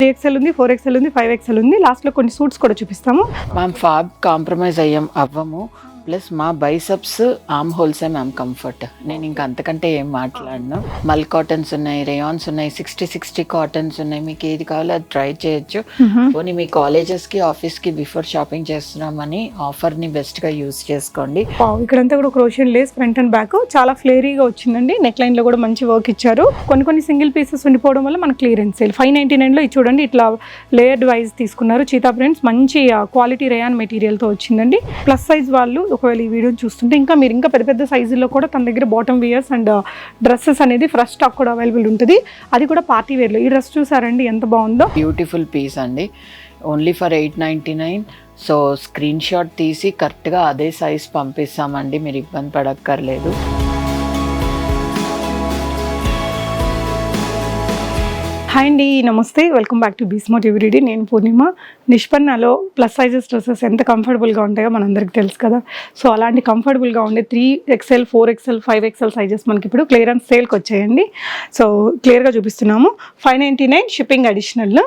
3XL ఉంది, 4XL ఉంది, 5XL ఉంది. లాస్ట్లో కొన్ని సూట్స్ కూడా చూపిస్తాము. మ్యామ్ ఫ్యాబ్ కాంప్రమైజ్ అవ్వము. ప్లస్ మా biceps arm holes ma'am comfort. నేను ఇంకా అంతకంటే ఏం మాట్లాడను. మల్ కాటన్స్ ఉన్నాయి, రేయాన్స్ ఉన్నాయి, 60 కాటన్స్ ఉన్నాయి. మీకు ఏది కావాలో అది ట్రై చేయొచ్చు. పోనీ మీ కాలేజెస్కి ఆఫీస్కి బిఫోర్ షాపింగ్ చేస్తున్నామని ఆఫర్ని బెస్ట్గా యూజ్ చేసుకోండి. ఇక్కడంతా కూడా క్రోషియన్ లేస్ ఫ్రంట్ అండ్ బ్యాక్ చాలా ఫ్లేరీగా వచ్చిందండి. నెక్ లైన్లో కూడా మంచి వర్క్ ఇచ్చారు. కొన్ని సింగిల్ పీసెస్ ఉండిపోవడం వల్ల మన క్లియరెన్స్ సేల్ 599లో ఇది చూడండి. ఇట్లా లేయర్డ్ వైజ్ తీసుకున్నారు. చీతా ప్రింట్స్ మంచి క్వాలిటీ రేయాన్ మెటీరియల్తో వచ్చిందండి. ప్లస్ సైజ్ వాళ్ళు ఒకవేళ ఈ వీడియో చూస్తుంటే మీరు ఇంకా పెద్ద సైజుల్లో కూడా తన దగ్గర బాటమ్ వియర్స్ అండ్ డ్రెస్సెస్ అనేది ఫ్రెష్ స్టాక్ కూడా అవైలబుల్ ఉంటుంది. అది కూడా పార్టీ వేర్లో. ఈ డ్రెస్ చూసారండి ఎంత బాగుందో. బ్యూటిఫుల్ పీస్ అండి. Only for 899. So screen shot తీసి కరెక్ట్గా అదే సైజ్ పంపిస్తామండి. మీరు ఇబ్బంది పడక్కర్లేదు. హాయ్ అండి, నమస్తే, వెల్కమ్ బ్యాక్ టు బీస్మోట్ ఎవ్రీడే. నేను పూర్ణిమ. నిష్పన్నలో ప్లస్ సైజెస్ డ్రెస్సెస్ ఎంత కంఫర్టబుల్గా ఉంటాయో మనందరికీ తెలుసు కదా. సో అలాంటి కంఫర్టబుల్గా ఉండే 3XL, 4XL, 5XL సైజెస్ మనకి ఇప్పుడు క్లియరెన్స్ సేల్కి వచ్చాయండి. సో క్లియర్గా చూపిస్తున్నాము. 599 షిప్పింగ్ అడిషనల్.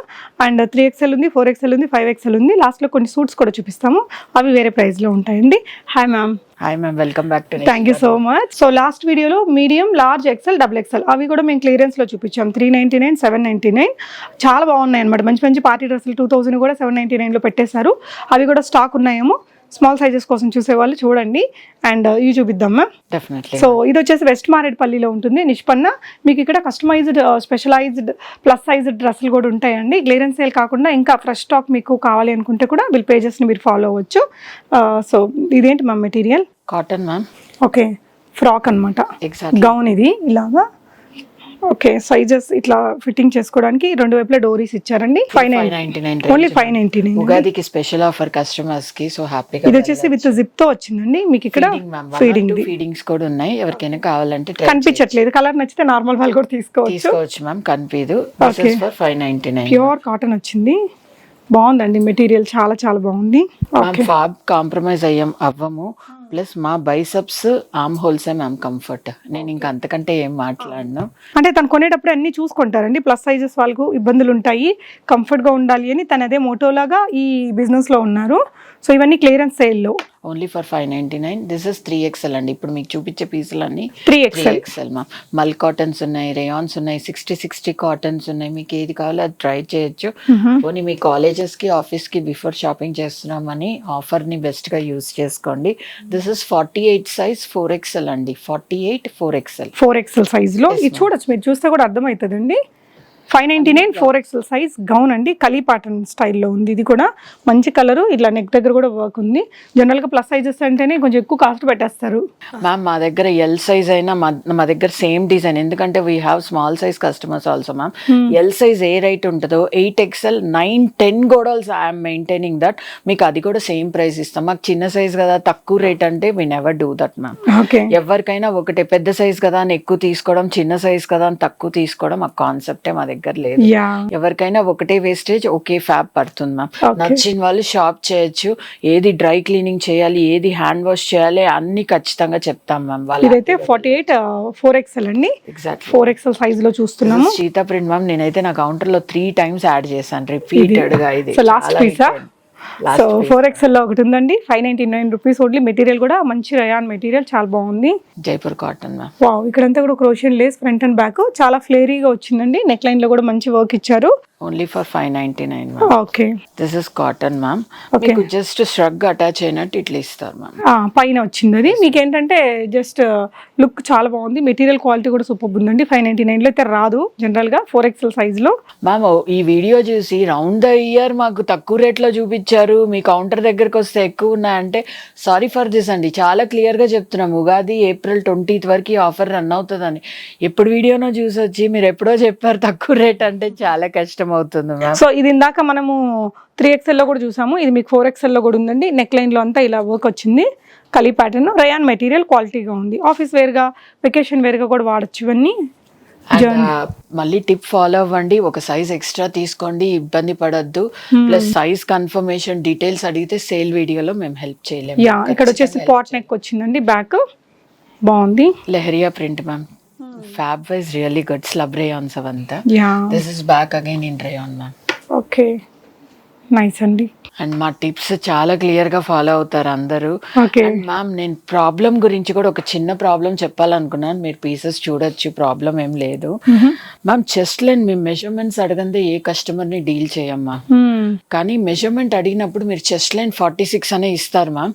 అండ్ 3XL ఉంది, 4XL ఉంది, 5XL ఉంది. లాస్ట్లో కొన్ని సూట్స్ కూడా చూపిస్తాము. అవి వేరే ప్రైస్లో ఉంటాయండి. Hi ma'am. Hi ma'am, welcome back to. Thank you so much. So last వీడియోలో మీడియం, లార్జ్, XL, XXL అవి కూడా మేము క్లియరెన్స్లో చూపించాం. 399, 799 చాలా బాగున్నాయి అనమాట. మంచి పార్టీ డ్రెస్సులు 2000 కూడా 799లో పెట్టేశారు. అవి కూడా స్టాక్ ఉన్నాయేమో. స్మాల్ సైజెస్ కోసం చూసేవాళ్ళు చూడండి. అండ్ ఇవి చూపిద్దాం మ్యామ్. డెఫినెట్లీ. సో ఇది వచ్చేసి వెస్ట్ మారేడ్పల్లిలో ఉంటుంది, నిష్పన్న. మీకు ఇక్కడ కస్టమైజ్డ్, స్పెషలైజ్డ్ ప్లస్ సైజ్డ్ డ్రెస్సులు కూడా ఉంటాయండి. క్లియరెన్స్ సేల్ కాకుండా ఇంకా ఫ్రెష్ స్టాక్ మీకు కావాలి అనుకుంటే కూడా వీళ్ళ పేజెస్ని మీరు ఫాలో అవ్వచ్చు. సో ఇదేంటి ma'am material? Cotton ma'am. Okay, frock అనమాట. ఎగ్జాక్ట్లీ. గౌన్ ఇది ఇలాగా. ఓకే, సైజెస్ ఇట్లా ఫిట్టింగ్ చేసుకోవడానికి రెండు వైపులా డోరీస్ ఇచ్చారండి. 599 ఓన్లీ 599. ఉగాదికి స్పెషల్ ఆఫర్ కస్టమర్స్ కి. సో హ్యాపీగా. ఇది వచ్చేసి విత్ జిప్ తో వచ్చిందండి. మీకు ఇక్కడ ఫీడింగ్స్ కూడా ఉన్నాయి. ఎవరికైనా కావాలంటే కనిపించట్లేదు. కలర్ నచ్చితే నార్మల్ వాళ్ళు కూడా తీసుకోవచ్చు మ్యామ్. కనిపించదు. 599 ప్యూర్ కాటన్ వచ్చింది. బాగుందండి మెటీరియల్, చాలా చాలా బాగుంది. ఫ్యాబ్ కాంప్రమైజ్ అవ్వము. ప్లస్ మా biceps arm holes ma'am comfort. నేను ఇంకా అంతకంటే ఏం మాట్లాడను. అంటే తను కొనేటప్పుడు అన్ని చూసుకుంటారండి. ప్లస్ సైజెస్ వాళ్ళకు ఇబ్బందులు ఉంటాయి, కంఫర్ట్ గా ఉండాలి అని తను అదే మోటోలాగా ఈ బిజినెస్ లో ఉన్నారు. సో ఇవన్నీ క్లియరెన్స్ సేల్లో only for 599. This is 3XL అండి. ఇప్పుడు మీకు చూపించే పీసులు అన్ని 3XL మ్యామ్. మల్ కాటన్స్ ఉన్నాయి, రేయాన్స్ ఉన్నాయి, 60 కాటన్స్ ఉన్నాయి. మీకు ఏది కావాలో అది ట్రై చేయొచ్చు. పోనీ మీ కాలేజెస్ కి ఆఫీస్ కి బిఫోర్ షాపింగ్ చేస్తున్నామని ఆఫర్ ని బెస్ట్ గా యూజ్ చేసుకోండి. దిస్ ఇస్ 48 సైజ్ 4XL అండి. 48 4XL సైజ్ లో ఇది చూడొచ్చు. మీరు చూస్తే కూడా అర్థమవుతుందండి. 599 4XL సైజ్ గౌన్ అండి. కలీ పాటర్న్ స్టైల్లో ఉంది. ఇది కూడా మంచి కలరు. ఇట్లా నెక్ దగ్గర కూడా వర్క్ ఉంది. జనరల్గా ప్లస్ సైజెస్ అంటేనే కొంచెం ఎక్కువ కాస్ట్ పెట్టేస్తారు మ్యామ్. మా దగ్గర ఎల్ సైజ్ అయినా మా దగ్గర సేమ్ డిజైన్. ఎందుకంటే we have small size customers also ma'am. L size A right ఉంటుందో 8XL 9 10 కూడా ఐఎమ్ మెయింటైనింగ్ దట్. మీకు అది కూడా సేమ్ ప్రైస్ ఇస్తాం. మాకు చిన్న సైజ్ కదా తక్కువ రేట్ అంటే we never do that ma'am. ఎవరికైనా ఒకటే, పెద్ద సైజ్ కదా అని ఎక్కువ తీసుకోవడం, చిన్న సైజ్ కదా అని తక్కువ తీసుకోవడం ఆ కాన్సెప్టే మా దగ్గర లేదు. ఎవరికైనా ఒకటే వేస్టేజ్, ఒకే ఫ్యాబ్ పడుతుంది మ్యామ్. నచ్చిన వాళ్ళు షాప్ చేయొచ్చు. ఏది డ్రై క్లీనింగ్ చేయాలి, ఏది హ్యాండ్ వాష్ చేయాలి అన్ని ఖచ్చితంగా చెప్తాం మ్యామ్. ఇదైతే 48 4XL అండి. ఎగ్జాక్ట్ 4XL సైజ్ లో చూస్తున్నాము. Cheetah print ma'am. నేనైతే నా కౌంటర్ లో 3 times యాడ్ చేశాను రిపీటెడ్ గా. ఇది లాస్ట్ పీసా. సో 4XL లో ఒకటి ఉందండి. 599 రూపీస్ ఓన్లీ. మెటీరియల్ కూడా మంచి రయాన్ మెటీరియల్, చాలా బాగుంది. Jaipur cotton ma'am. వావ్, ఇక్కడంతా కూడా క్రోషియన్ లేస్ ఫ్రంట్ అండ్ బ్యాక్ చాలా ఫ్లేరీగా వచ్చిందండి. నెక్ లైన్ లో కూడా మంచి వర్క్ ఇచ్చారు. Only for 599 ma'am. Okay, this is cotton ma'am. మీకు జస్ట్ ష్రగ్ అటాచ్ అయినట్టు ఇట్లా ఇస్తారు మ్యామ్. పైన వచ్చింది అది. మీకు ఏంటంటే జస్ట్ లుక్ చాలా బాగుంది. మెటీరియల్ క్వాలిటీ కూడా సూపర్ ఉందండి. 599 లో అయితే రాదు జనరల్ గా 4XL సైజ్ లో. మ్యామ్ ఈ వీడియో చూసి రౌండ్ ద ఇయర్ మాకు తక్కువ రేట్ లో చూపించారు, మీ కౌంటర్ దగ్గరకు వస్తే ఎక్కువ ఉన్నాయంటే సారీ ఫర్ దిస్ అండి. చాలా క్లియర్ గా చెప్తున్నాం. ఉగాది April 20th వరకు ఆఫర్ రన్ అవుతుందని. ఎప్పుడు వీడియోనో చూసి వచ్చి మీరు ఎప్పుడో చెప్పారు తక్కువ రేట్ అంటే చాలా కష్టం అవుతుంది మ్యామ్. సో ఇది ఇందాక మనము 3XL లో కూడా చూసాము. ఇది మీకు 4XL లో కూడా ఉందండి. నెక్ లైన్ లో అంతా ఇలా వర్క్ వచ్చింది. కలీ ప్యాటర్న్, రయాన్ మెటీరియల్ క్వాలిటీగా ఉంది. ఆఫీస్ వేర్ గా, వెకేషన్ వేర్ గా కూడా వాడచ్చు ఇవన్నీ. మళ్ళీ టిప్ ఫాలో అవ్వండి. ఒక సైజ్ ఎక్స్ట్రా తీసుకోండి, ఇబ్బంది పడద్దు. ప్లస్ సైజ్ కన్ఫర్మేషన్ డీటెయిల్స్ అడిగితే సేల్ వీడియోలో మేము హెల్ప్ చేయలేము. ఇక్కడ వచ్చేసి పాట్ నెక్ వచ్చిందండి. బ్యాక్ బాగుంది. Lehariya print ma'am. Fab wise really good. Slub rayons అవంతా. This is back again in rayon ma'am. Okay, nice అండి. అండ్ మా టిప్స్ చాలా క్లియర్గా ఫాలో అవుతారు అందరూ. ఓకే, అండ్ మ్యామ్ నేను ప్రాబ్లం గురించి కూడా ఒక చిన్న ప్రాబ్లం చెప్పాలనుకున్నాను. మీరు పీసెస్ చూడొచ్చు, ప్రాబ్లం ఏం లేదు మ్యామ్. చెస్ట్ లైన్ మేము మెజర్మెంట్స్ అడగందే ఏ కస్టమర్ని డీల్ చేయమ్మా. కానీ మెజర్మెంట్ అడిగినప్పుడు మీరు చెస్ట్ లైన్ 46 అనే ఇస్తారు మ్యామ్.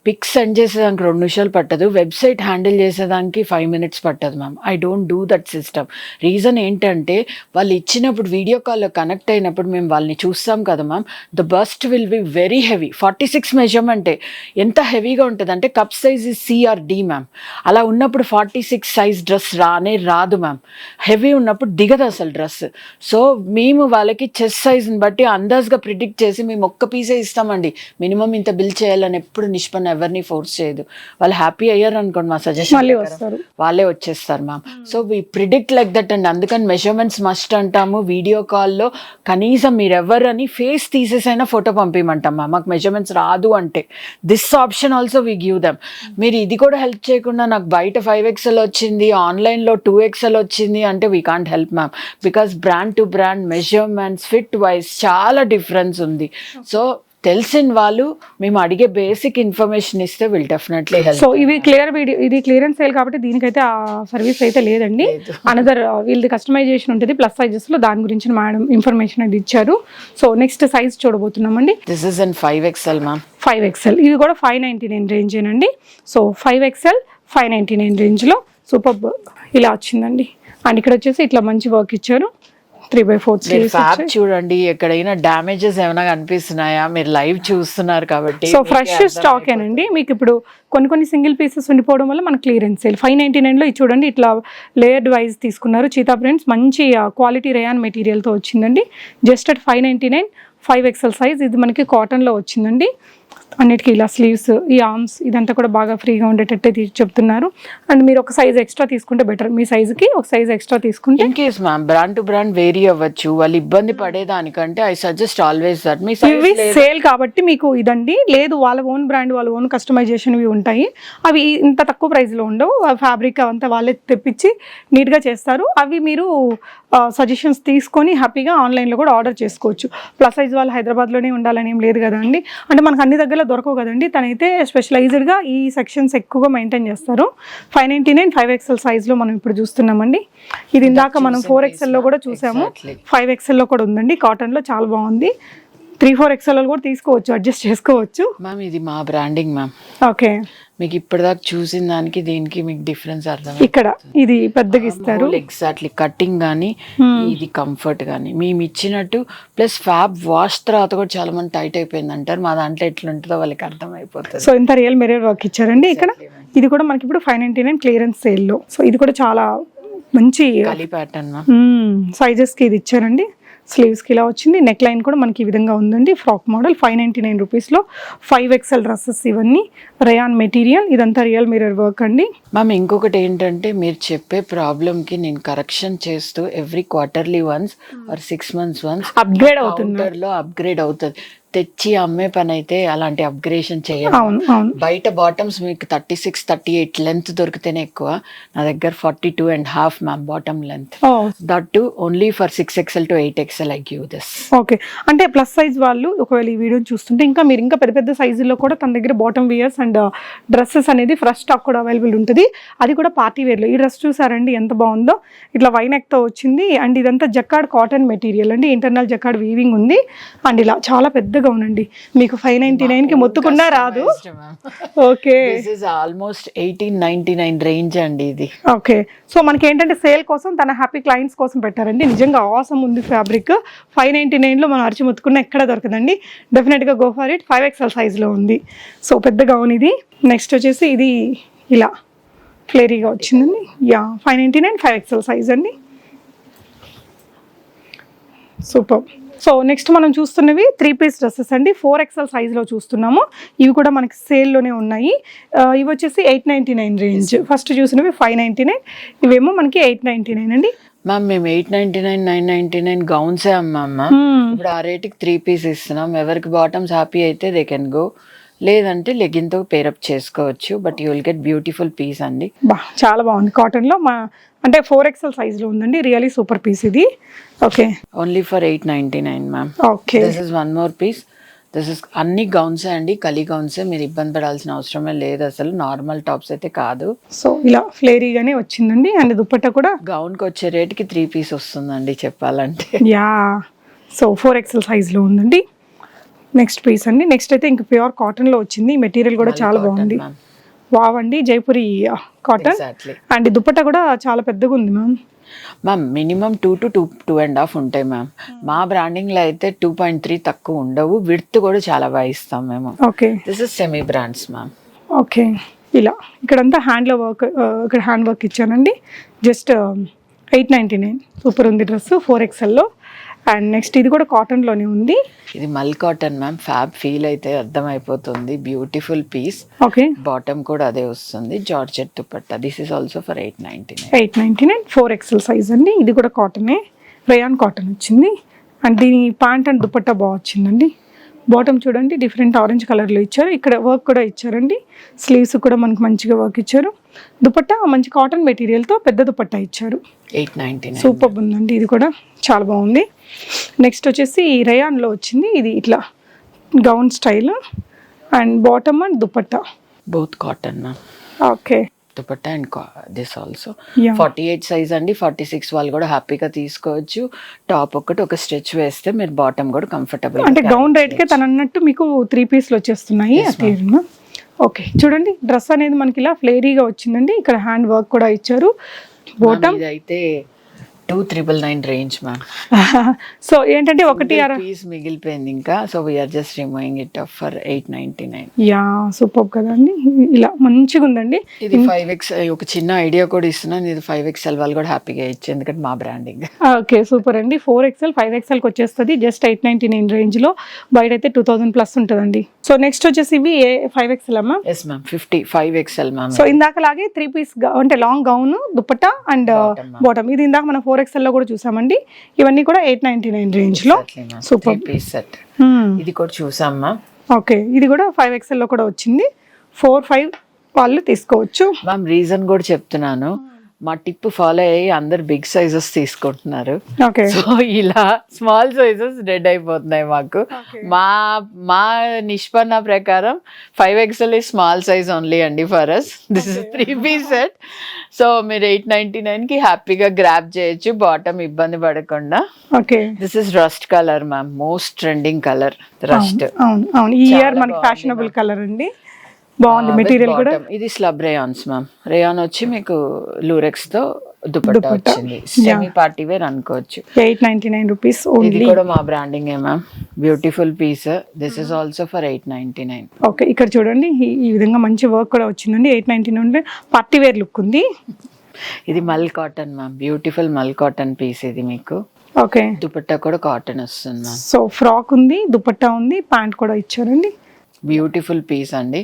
పిక్స్ సెండ్ చేసేదానికి 2 నిమిషాలు పట్టదు, వెబ్సైట్ హ్యాండిల్ చేసేదానికి 5 minutes పట్టదు ma'am. I don't do that system. Reason ఏంటంటే వాళ్ళు ఇచ్చినప్పుడు వీడియో కాల్లో కనెక్ట్ అయినప్పుడు మేము వాళ్ళని చూస్తాం కదా ma'am. The best will be very heavy. 46 మెజర్మెంటే ఎంత హెవీగా ఉంటుంది అంటే cup size is CRD ma'am. అలా ఉన్నప్పుడు 46 సైజ్ డ్రెస్ రాదు మ్యామ్. హెవీ ఉన్నప్పుడు దిగదు అసలు డ్రెస్. సో మేము వాళ్ళకి చెస్ట్ సైజ్ని బట్టి అందాజ్గా ప్రిడిక్ట్ చేసి మేము ఒక్క పీసే ఇస్తామండి. మినిమం ఇంత బిల్ చేయాలని ఎప్పుడు నిష్పన్న ఎవరిని ఫోర్స్ చేయదు. వాళ్ళు హ్యాపీ అయ్యారు అనుకోండి మా సజెషన్ వాళ్ళే వచ్చేస్తారు ma'am. So we predict like that అండి. అందుకని మెజర్మెంట్స్ మస్ట్ అంటాము. వీడియో కాల్లో కనీసం మీరు ఎవరని ఫేస్ తీసేసైనా ఫోటో పంపించమంటాం మ్యామ్. మాకు మెజర్మెంట్స్ రాదు అంటే this option also we give them. మీరు ఇది కూడా హెల్ప్ చేయకుండా నాకు బయట 5XL వచ్చింది, ఆన్లైన్లో 2XL వచ్చింది అంటే we can't help ma'am. Because brand to brand measurements fit wise చాలా డిఫరెన్స్ ఉంది. సో తెలిసిన వాళ్ళు మేము అడిగే బేసిక్ ఇన్ఫర్మేషన్ ఇస్తే విల్ డెఫినెట్లీ హెల్ప్. సో ఇవి క్లియర్ వీడియో, ఇది క్లియరెన్స్ సేల్ కాబట్టి దీనికైతే ఆ సర్వీస్ అయితే లేదండి. అనదర్ వీళ్ళది కస్టమైజేషన్ ఉంటుంది ప్లస్ సైజెస్ లో, దాని గురించి మేడం ఇన్ఫర్మేషన్ అది ఇచ్చారు. సో నెక్స్ట్ సైజ్ చూడబోతున్నామండి. This is in 5XL ma'am. 5XL ఇది కూడా 599 రేంజ్ ఏనండి. సో 5XL 599 రేంజ్ లో సూపర్ ఇలా వచ్చిందండి. అండ్ ఇక్కడ వచ్చేసి ఇట్లా మంచి వర్క్ ఇచ్చారు. 3/4 ఫ్యాబ్ చూడండి, ఎక్కడైనా డ్యామేజెస్ ఏమైనా కనిపిస్తున్నాయా? మీరు లైవ్ చూస్తున్నారు కాబట్టి. సో ఫ్రెష్ స్టాక్ ఏనండి. మీకు ఇప్పుడు కొన్ని సింగిల్ పీసెస్ ఉండిపోవడం వల్ల మనకు క్లియరెన్స్ సేల్. 599 లో ఇది చూడండి, ఇట్లా లేయర్డ్ వైజ్ తీసుకున్నారు. చీతా ప్రింట్స్ మంచి క్వాలిటీ రేయాన్ మెటీరియల్తో వచ్చిందండి. Just at 599 5XL size. ఇది మనకి కాటన్లో వచ్చిందండి. అన్నిటికీ ఇలా స్లీవ్స్, ఈ ఆర్మ్స్ ఇదంతా కూడా బాగా ఫ్రీగా ఉండేటట్టే చెప్తున్నారు. అండ్ మీరు ఒక సైజ్ ఎక్స్ట్రా తీసుకుంటే బెటర్. మీ సైజుకి ఒక సైజ్ ఎక్స్ట్రా తీసుకుంటే in case ma'am brand to brand vary అవ్వచ్చు. వాళ్ళు ఇబ్బంది పడేదానికంటే ఐ సజెస్ట్ ఆల్వేస్ దట్ మీ ఇవి సేల్ కాబట్టి మీకు ఇదండి. లేదు వాళ్ళ ఓన్ బ్రాండ్, వాళ్ళ ఓన్ కస్టమైజేషన్ ఇవి ఉంటాయి. అవి ఇంత తక్కువ ప్రైస్లో ఉండవు. ఫ్యాబ్రిక్ అవంతా వాళ్ళే తెప్పించి నీట్గా చేస్తారు. అవి మీరు సజెషన్స్ తీసుకొని హ్యాపీగా ఆన్లైన్లో కూడా ఆర్డర్ చేసుకోవచ్చు. ప్లస్ సైజ్ వాళ్ళు హైదరాబాద్లోనే ఉండాలని ఏం లేదు కదా అండి. అంటే మనకు అన్ని దగ్గరలో దొరకవు కదండి. తనైతే స్పెషలైజ్డ్గా ఈ సెక్షన్స్ ఎక్కువగా మెయింటైన్ చేస్తారు. 599 5XL సైజ్లో మనం ఇప్పుడు చూస్తున్నామండి. ఇది ఇందాక మనం 4XLలో కూడా చూసాము, 5XLలో కూడా ఉందండి. కాటన్లో చాలా బాగుంది. 3-4XL కూడా తీసుకోవచ్చు, అడ్జస్ట్ చేసుకోవచ్చు మ్యామ్. ఇది మా బ్రాండింగ్ మ్యామ్. ఓకే, మీకు ఇప్పటిదాకా చూసిన దానికి దీనికి మీకు డిఫరెన్స్ అర్థం. ఇక్కడ ఇది పెద్దగా ఇస్తారు. ఎగ్జాక్ట్లీ కట్టింగ్ కానీ ఇది కంఫర్ట్ కానీ మేము ఇచ్చినట్టు. ప్లస్ ఫ్యాబ్ వాష్ తర్వాత కూడా చాలా మంది టైట్ అయిపోయింది అంటారు. మా దాంట్లో ఎట్లుంటుందో వాళ్ళకి అర్థం అయిపోతుంది. సో ఇంత రియల్ మిర్రర్ వర్క్ ఇచ్చారండి ఇక్కడ. ఇది కూడా మనకి ఇప్పుడు 599 క్లియరెన్స్ సేల్లో. సో ఇది కూడా చాలా మంచి కలీ ప్యాటర్న్ సైజెస్కి ఇది ఇచ్చారండి. స్లీవ్స్కి ఇలా వచ్చింది. నెక్ లైన్ కూడా మనకి ఈ విధంగా ఉందండి. ఫ్రాక్ మోడల్ 599 రూపీస్లో 5XL డ్రెస్సెస్. ఇవన్నీ రేయాన్ మెటీరియల్, ఇదంతా రియల్ మిర్రర్ వర్క్ అండి. మ్యామ్ ఇంకొకటి ఏంటంటే మీరు చెప్పే ప్రాబ్లమ్కి నేను కరెక్షన్ చేస్తూ every quarterly once or 6 months once upgrade అవుతుంది, అప్గ్రేడ్ అవుతుంది. తెచ్చి అమ్మే పని అయితే అలాంటి అప్గ్రేషన్ చేయాలి. అవును అవును. బయట బాటమ్స్ మీకు 36, 38 లెంత్ దొరికితేనే ఎక్కువ. నా దగ్గర 42.5 ma'am bottom length. That to only for 6XL to 8XL I give this. Okay, అంటే ప్లస్ సైజ్ వాళ్ళు ఒకవేళ ఈ వీడియో చూస్తుంటే ఇంకా మీరు ఇంకా పెద్ద పెద్ద సైజుల్లో కూడా తన దగ్గర బాటమ్ వియర్స్ అండ్ డ్రెస్సెస్ అనేది ఫ్రెష్ స్టాక్ కూడా అవైలబుల్ ఉంటుంది. అది కూడా పార్టీ వేర్లో. ఈ డ్రెస్ చూసారండి ఎంత బాగుందో, ఇట్లా వైనెక్తో వచ్చింది. అండ్ ఇదంతా జకార్డ్ కాటన్ మెటీరియల్ అండి. ఇంటర్నల్ జకార్డ్ వీవింగ్ ఉంది. అండ్ ఇలా చాలా పెద్దగా ఉండండి. మీకు 599కి మొత్తుకున్నా రాదు. Okay, this is almost 1899 range అండి ఇది. ఓకే, సో మనకి ఏంటంటే సేల్ కోసం తన హ్యాపీ క్లయింట్స్ కోసం పెట్టారండి. నిజంగా ఆసమ్ ఉంది ఫ్యాబ్రిక్. 599లో మనం అరిచి మొత్తుకున్నా ఎక్కడ దొరకదండి. డెఫినెట్గా గో ఫర్ ఇట్. 5XL సైజ్లో ఉంది. సో పెద్ద గౌన్ ఇది. నెక్స్ట్ వచ్చేసి ఇది ఇలా ఫ్లేరీగా వచ్చిందండి. 599 5XL సైజ్ అండి. సూపర్. సో నెక్స్ట్ మనం చూస్తున్నవి 3-piece డ్రెస్సెస్ అండి. 4XL సైజ్లో చూస్తున్నాము. ఇవి కూడా మనకి సేల్లోనే ఉన్నాయి. ఇవి వచ్చేసి 899 రేంజ్. ఫస్ట్ చూసినవి 599, ఇవేమో మనకి 899 అండి. మ్యామ్ మేము 899 999 గౌన్సే అమ్మా. ఇప్పుడు ఆ రేటుకి 3-piece ఇస్తున్నాం. ఎవరికి బాటమ్స్ హ్యాపీ అయితే దే కెన్ గో. లేదంటే లెగిన్తో పేరప్ చేసుకోవచ్చు. But you will get beautiful piece అండి. చాలా బాగుంది కాటన్లో. అంటే 4XL సైజ్ లో ఉందండి, రియలీ సూపర్ పీస్ ఇది. Okay only for 899 ma'am. Okay this is one more piece. This is అన్ని గౌన్సే అండి, కలీ గౌన్సే, మీరు ఇబ్బంది పడాల్సిన అవసరమే లేదు అసలు, నార్మల్ టాప్స్ అయితే కాదు. సో ఇలా ఫ్లేరీగానే వచ్చిందండి. అండ్ దుపట్టా కూడా గౌన్కి వచ్చే రేట్కి 3 పీస్ వస్తుందండి చెప్పాలంటే. యా, సో 4XL సైజ్ లో ఉందండి. నెక్స్ట్ పీస్ అండి. నెక్స్ట్ అయితే ఇంకా ప్యూర్ కాటన్ లో వచ్చింది. మెటీరియల్ కూడా చాలా బాగుంది. వావ్ అండి, Jaipuri cotton. Exactly and dupatta కూడా చాలా పెద్దగా ఉంది మ్యామ్. మ్యామ్ మినిమం 2 to 2.5 ఉంటాయి మ్యామ్. మా బ్రాండింగ్లో అయితే 2.3 తక్కువ ఉండవు. విడ్త్ కూడా చాలా బాగా ఇస్తాం మేము. Okay this is semi brands ma'am. Okay ఇలా ఇక్కడంతా హ్యాండ్లో వర్క్, ఇక్కడ హ్యాండ్ వర్క్ ఇచ్చానండి. జస్ట్ 899. సూపర్ ఉంది డ్రెస్ 4XLలో. అండ్ నెక్స్ట్ ఇది కూడా కాటన్లోనే ఉంది. ఇది మల్ కాటన్ మ్యామ్, ఫ్యాబ్ ఫీల్ అయితే అర్థమైపోతుంది. Beautiful piece. ఓకే బాటమ్ కూడా అదే వస్తుంది, georgette dupatta. This is also for 899. 899 4XL size అండి. ఇది కూడా కాటనే, రేయాన్ కాటన్ వచ్చింది. అండ్ దీని ప్యాంట్ అండ్ దుపట్టా బాగా వచ్చిందండి. బాటమ్ చూడండి డిఫరెంట్ ఆరెంజ్ కలర్లో ఇచ్చారు. ఇక్కడ వర్క్ కూడా ఇచ్చారండి. స్లీవ్స్ కూడా మనకి మంచిగా వర్క్ ఇచ్చారు. దుపట్టా మంచి కాటన్ మెటీరియల్తో పెద్ద దుపట్టా ఇచ్చారు. 899. సూపర్ ఉందండి, ఇది కూడా చాలా బాగుంది. నెక్స్ట్ వచ్చేసి రేయాన్లో వచ్చింది. ఇది ఇట్లా gown style and bottom and dupatta both cotton ma'am. Okay dupatta and this also Yeah. 48 size అండి. 46 వాళ్ళు కూడా హ్యాపీగా తీసుకోవచ్చు. టాప్ ఒకటి ఒక స్ట్రెచ్ వేస్తే మీరు బాటమ్ కూడా కంఫర్టబుల్. అంటే గౌన్ రేట్కే తను అన్నట్టు మీకు 3 పీస్లు వచ్చేస్తున్నాయి. ఓకే చూడండి, డ్రెస్ అనేది మనకి ఇలా ఫ్లేరీగా వచ్చిందండి. ఇక్కడ హ్యాండ్ వర్క్ కూడా ఇచ్చారు. బాటమ్ అయితే 2,999 రేంజ్ మ్యామ్. సో ఏంటంటే ఒకటి పీస్ మిగిలిపోయింది ఇంకా, so we're just removing it off for 899. Yeah super కదండి, ఇలా మంచిగా ఉందండి. ఇది 5X. ఒక చిన్న ఐడియా కూడా ఇస్తున్నాను, ఇది 5XL వాళ్ళు కూడా హ్యాపీగా ఇచ్చి, ఎందుకంటే మా బ్రాండింగ్. ఓకే సూపర్ అండి. 4XL 5XLకి వచ్చేస్తుంది జస్ట్ 899 రేంజ్లో. బయట అయితే 2000 ప్లస్ ఉంటుందండి. సో నెక్స్ట్ వచ్చేసి ఇవి 5XL అమ్మా. Yes ma'am, 55XL ma'am. So ఇందాకలాగే 3 పీస్ అంటే long gown dupatta and bottom. ఇది ఇందాక మనం 4XLలో కూడా చూసామండి. ఇవన్నీ కూడా 899 రేంజ్లో. Super piece set. ఇది కూడా చూసామ్మా. ఓకే ఇది కూడా 5XLలో కూడా వచ్చింది. 4-5 వాళ్ళు తీసుకోవచ్చు మ్యామ్. రీజన్ కూడా చెప్తున్నాను, మా టిప్ ఫాలో అయ్యి అందరు బిగ్ సైజెస్ తీసుకుంటున్నారు. ఓకే సో ఇలా స్మాల్ సైజెస్ డెడ్ అయిపోతున్నాయి మాకు. మా నిష్పన్న ప్రకారం 5XL is small size only అండి for us. This is 3 piece set. So మీరు 899కి హ్యాపీగా గ్రాప్ చేయొచ్చు, బాటమ్ ఇబ్బంది పడకుండా. Okay this is rust colour ma'am, most trending colour rust. అవును అవును, ఈ ఇయర్ మనకి ఫ్యాషనబుల్ కలర్ అండి. బాగుంది మెటీరియల్ కూడా. ఇది స్లబ్ రేయాన్స్ మ్యామ్. రేయాన్ వచ్చి మీకు లూరెక్స్ తో దుపట్టా వచ్చింది. సెమీ పార్టీ వేర్ అనుకోవచ్చు. 899 రూపీస్ ఇది ఓన్లీ. కూడా మా branding ma'am. Beautiful piece. This is also for 899. Okay ఇక్కడ చూడండి ఈ విధంగా మంచి వర్క్ కూడా వచ్చిందండి. 899 పార్టీ వేర్ లుక్ ఉంది. ఇది మల్ కాటన్ మ్యామ్, బ్యూటిఫుల్ మల్ కాటన్ పీస్ ఇది మీకు. ఓకే దుపట్టా కూడా కాటన్ వస్తుంది మ్యామ్. సో ఫ్రాక్ ఉంది, దుపట్టా ఉంది, ప్యాంట్ కూడా ఇచ్చారండి. బ్యూటిఫుల్ పీస్ అండి,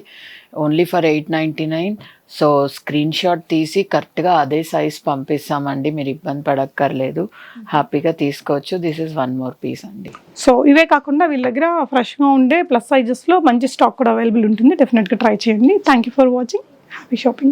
only for 899. So screen shot తీసి కరెక్ట్గా అదే సైజ్ పంపిస్తామండి, మీరు ఇబ్బంది పడక్కర్లేదు, హ్యాపీగా తీసుకోవచ్చు. This is one more piece అండి. సో ఇవే కాకుండా వీళ్ళ దగ్గర ఫ్రెష్గా ఉండే ప్లస్ సైజెస్లో మంచి స్టాక్ కూడా అవైలబుల్ ఉంటుంది. డెఫినెట్గా ట్రై చేయండి. Thank you for watching. Happy shopping.